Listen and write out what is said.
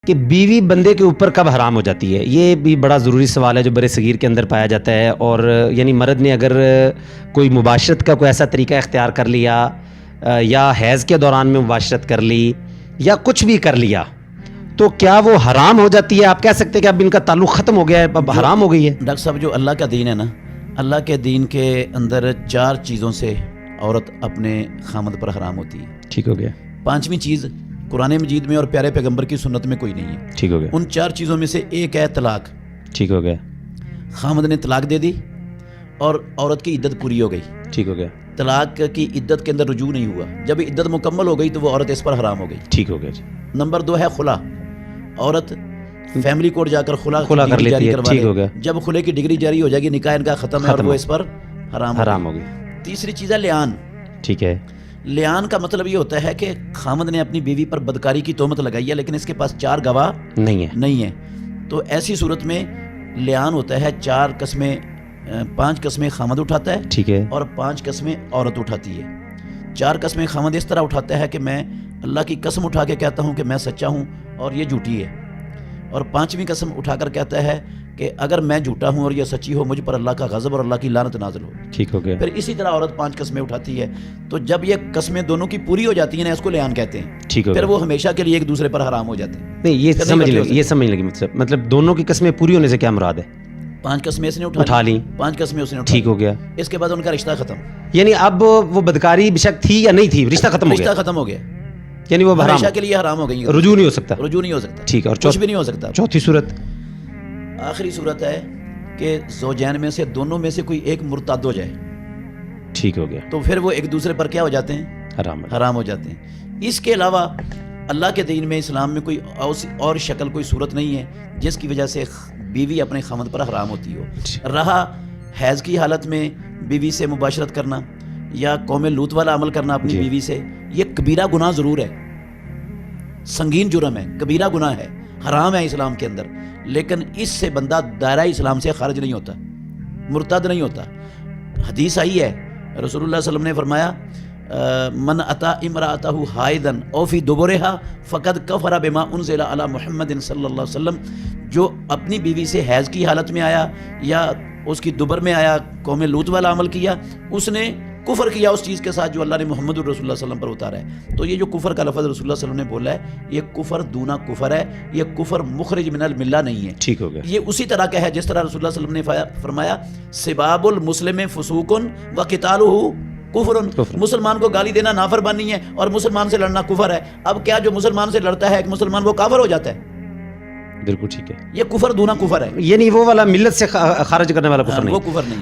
کہ بیوی بندے کے اوپر کب حرام ہو جاتی ہے؟ یہ بھی بڑا ضروری سوال ہے جو برے صغیر کے اندر پایا جاتا ہے. اور یعنی مرد نے اگر کوئی مباشرت کا کوئی ایسا طریقہ اختیار کر لیا یا حیض کے دوران میں مباشرت کر لی یا کچھ بھی کر لیا تو کیا وہ حرام ہو جاتی ہے؟ آپ کہہ سکتے ہیں کہ اب ان کا تعلق ختم ہو گیا ہے, اب حرام ہو گئی ہے؟ ڈاکٹر صاحب جو اللہ کا دین ہے نا, اللہ کے دین کے اندر 4 چیزوں سے عورت اپنے خامد پر حرام ہوتی ہے. ٹھیک ہو گیا. 5ویں چیز قرآن مجید میں اور پیارے پیغمبر کی سنت میں کوئی نہیں ہے. ٹھیک ہو گیا. ان 4 چیزوں میں سے ایک ہے طلاق. ٹھیک ہو گیا. خامد نے طلاق دے دی اور عورت کی عدت پوری ہو گئی. ٹھیک ہو گیا. طلاق کی عدت کے اندر رجوع نہیں ہوا, جب عدت مکمل ہو گئی تو وہ عورت اس پر حرام ہو گئی. ٹھیک ہو گیا. نمبر 2 ہے خلا. عورت فیملی کورٹ جا کر خلا کر لیتی ہے. ٹھیک ہو گیا. جب خلے کی ڈگری جاری ہو جائے گی نکاح ان کا ختم ہے اور وہ اس پر حرام ہو گئی. تیسری چیز ہے لیان. ٹھیک ہے. لیان کا مطلب یہ ہوتا ہے کہ خامد نے اپنی بیوی پر بدکاری کی تہمت لگائی ہے لیکن اس کے پاس 4 گواہ نہیں ہے, تو ایسی صورت میں لیان ہوتا ہے 5 قسمیں خامد اٹھاتا ہے. ٹھیک ہے. اور 5 قسمیں عورت اٹھاتی ہے. 4 قسمیں خامد اس طرح اٹھاتا ہے کہ میں اللہ کی قسم اٹھا کے کہتا ہوں کہ میں سچا ہوں اور یہ جھوٹی ہے, اور 5ویں قسم اٹھا کر کہتا ہے کہ اگر میں جھوٹا ہوں اور یہ سچی ہو مجھ پر اللہ کا غضب اور اللہ کی لعنت نازل ہو. ٹھیک ہو گیا. پھر اسی طرح عورت 5 قسمیں اٹھاتی ہے, تو جب یہ قسمیں دونوں کی پوری ہو جاتی ہیں نا اس کو لیان کہتے ہیں. ٹھیک ہو گیا. پھر وہ ہمیشہ کے لیے ایک دوسرے پر حرام ہو جاتے ہیں. نہیں یہ سمجھ لگی مطلب دونوں کی قسمیں پوری ہونے سے کیا مراد ہے؟ 5 قسمیں اس نے اٹھا لی, 5 قسمیں اس نے اٹھا. ٹھیک ہو گیا. اس کے بعد ان کا رشتہ ختم. یعنی اب وہ بدکاری بشک تھی یا نہیں تھی, رشتہ ختم ہو گیا. رشتہ ختم ہو گیا, یعنی وہ ہمیشہ کے لیے حرام ہو گئی, رجوع نہیں ہو سکتا. رجوع نہیں ہو سکتا. ٹھیک ہے. اور کچھ بھی نہیں ہو سکتا. چوتھی صورت, آخری صورت ہے کہ زوجین میں سے دونوں میں سے کوئی ایک مرتد ہو جائے. ٹھیک ہو گیا. تو پھر وہ ایک دوسرے پر کیا ہو جاتے ہیں؟ حرام ہو جاتے ہیں. اس کے علاوہ اللہ کے دین میں اسلام میں کوئی اور شکل کوئی صورت نہیں ہے جس کی وجہ سے بیوی اپنے خامد پر حرام ہوتی ہو. رہا حیض کی حالت میں بیوی سے مباشرت کرنا یا قوم لوط والا عمل کرنا اپنی بیوی سے, یہ کبیرہ گناہ ضرور ہے, سنگین جرم ہے, کبیرہ گناہ ہے, حرام ہے اسلام کے اندر, لیکن اس سے بندہ دائرہ اسلام سے خارج نہیں ہوتا, مرتد نہیں ہوتا. حدیث آئی ہے رسول اللہ صلی اللہ علیہ وسلم نے فرمایا من اتا امرأتہ حائضا او فی دبرہا فقد کفر بما انزل علی محمد صلی اللہ علیہ وسلم. جو اپنی بیوی سے حیض کی حالت میں آیا یا اس کی دبر میں آیا, قوم لوط والا عمل کیا, اس نے کفر کیا اس چیز کے ساتھ جو اللہ نے محمد رسول اللہ صلی اللہ علیہ وسلم پر اتارا ہے. تو یہ جو کفر کا لفظ رسول اللہ صلی اللہ علیہ وسلم نے بولا ہے یہ کفر دونا کفر ہے, یہ کفر مخرج من الملہ نہیں ہے. ٹھیک ہو گیا. یہ اسی طرح کا ہے جس طرح رسول اللہ صلی اللہ علیہ وسلم نے فرمایا سباب المسلم فسوق و قتالہ کفر. مسلمان کو گالی دینا نافرمانی ہے اور مسلمان سے لڑنا کفر ہے. اب کیا جو مسلمان سے لڑتا ہے ایک مسلمان وہ کافر ہو جاتا ہے؟ بالکل ٹھیک ہے. یہ کفر دونا کفر ہے, یعنی وہ والا ملت سے خارج کرنے والا کفر نہیں. وہ کفر نہیں.